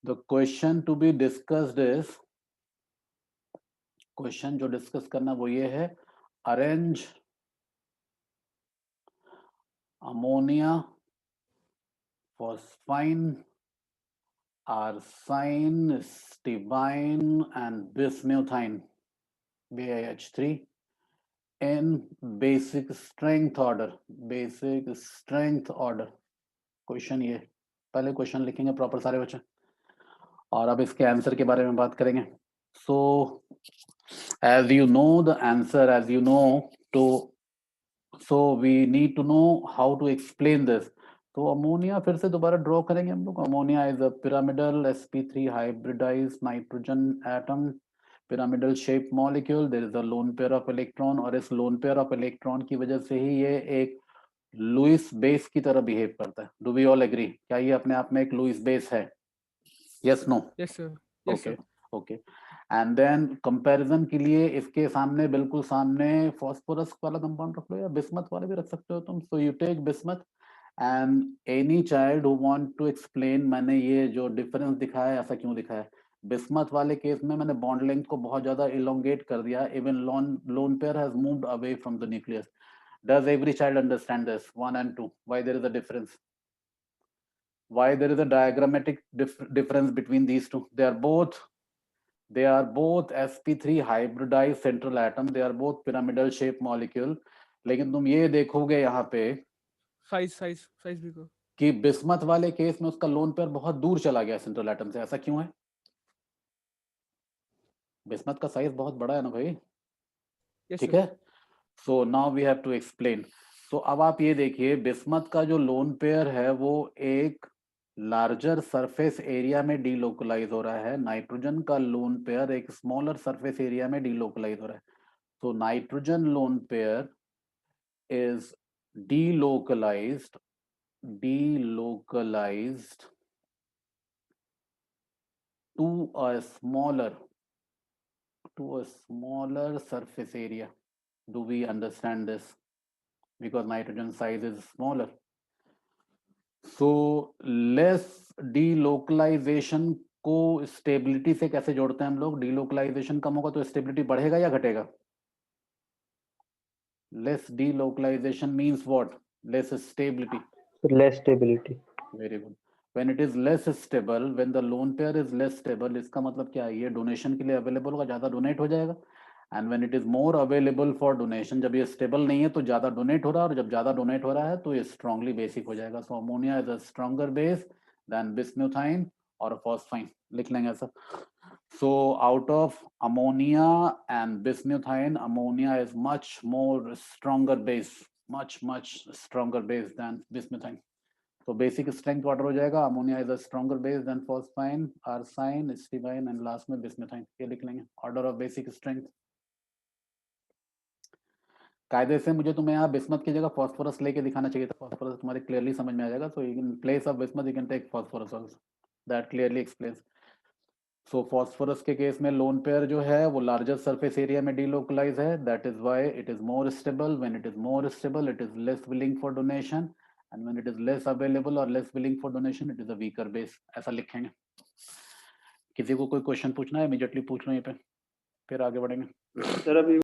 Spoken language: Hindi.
The question to be discussed is, question जो डिस्कस करना वो ये है, arrange ammonia, phosphine, arsine, stibine and bismuthine BiH3 in basic strength order. Basic strength order. Question ये, पहले क्वेश्चन लिखेंगे प्रॉपर सारे बच्चे और अब इसके आंसर के बारे में बात करेंगे. So as you know the answer, as you know, so we need to know how to explain this. तो अमोनिया फिर से दोबारा ड्रॉ करेंगे हम लोग. Ammonia is a pyramidal sp3 hybridised nitrogen atom, pyramidal shape molecule. There is a lone pair of electron और इस लोन पेयर ऑफ इलेक्ट्रॉन की वजह से ही ये एक लुइस बेस की तरह बिहेव करता है. Do we all agree? क्या ये अपने आप में एक लुइस बेस है? Yes no? Yes sir. Yes okay sir. Okay. And then comparison के लिए इसके सामने, बिल्कुल सामने, फॉस्फोरस वाला कंपाउंड रख लो या बिस्मथ वाले भी रख सकते हो तुम. So you take bismuth and any child who want to explain. मैंने ये जो डिफरेंस दिखाया है ऐसा क्यों दिखाया है? बिस्मथ वाले केस में मैंने बॉन्ड लेंथ को बहुत ज्यादा इलोंगेट कर दिया. Even lone pair has moved away from the nucleus. Does every child understand this 1 and 2? Why there is a difference? Why there is a diagrammatic difference between these two? They are both sp3 hybridized central atom. They are both pyramidal shaped molecule. लेकिन तुम ये देखोगे यहाँ पे साइज भी को. कि बिस्मथ वाले केस में उसका लोन पेयर बहुत दूर चला गया सेंट्रल एटम से. ऐसा क्यों है? बिस्मथ का साइज बहुत बड़ा है ना भाई. यस ठीक सर. है. So now we have to explain. सो अब आप ये देखिए, बिस्मथ का जो लोन पेयर है वो एक लार्जर सरफेस एरिया में डीलोकलाइज हो रहा है. नाइट्रोजन का लोन पेयर एक स्मॉलर सरफेस एरिया में डीलोकलाइज हो रहा है. तो nitrogen lone pair is delocalized to a smaller surface area. Do we understand this? Because nitrogen size is smaller. So less delocalization को स्टेबिलिटी से कैसे जोड़ते हैं हम लोग? डीलोकलाइजेशन कम होगा तो स्टेबिलिटी बढ़ेगा या घटेगा? Less delocalization means what? Less stability. Less stability. Very good. When it is less stable, when the lone pair is less stable, इसका मतलब क्या है? ये डोनेशन के लिए अवेलेबल होगा, ज्यादा डोनेट हो जाएगा. And when it is more available for donation, जब ये स्टेबल नहीं है तो ज्यादा डोनेट हो रहा है, और जब ज्यादा डोनेट हो रहा है तो ये स्ट्रांगली बेसिक हो जाएगा. So ammonia is a stronger base than bismuthine और फॉस्फाइन. लिख लेंगे ऐसा. So out of ammonia and bismuthine, ammonia is much more stronger base, much stronger base than bismuthine. So basic strength water हो जाएगा. ammonia is a stronger base than phosphine, arsine, stibine and last में bismuthine. ये लिख लेंगे order of basic strength. कायदे से मुझे तुम्हें यहाँ बिस्मथ की जगह फॉस्फोरस लेके दिखाना चाहिए था. फॉस्फोरस तुम्हारे क्लियरली समझ में आ जाएगा. So in place of bismuth you can take phosphorus also. That clearly explains. So phosphorus के केस में लोन पेयर जो है वो लार्जर सरफेस एरिया में डीलोकलाइज है. That is why it is more stable. When it is more stable it is less willing for donation, and when it is less available और less willing for donation it is a weaker base. ऐसा लिखेंगे. किसी को कोई क्वेश्चन पूछना है? इमीडिएटली पूछ लो यहीं पे, फिर आगे बढ़ेंगे. सर अभी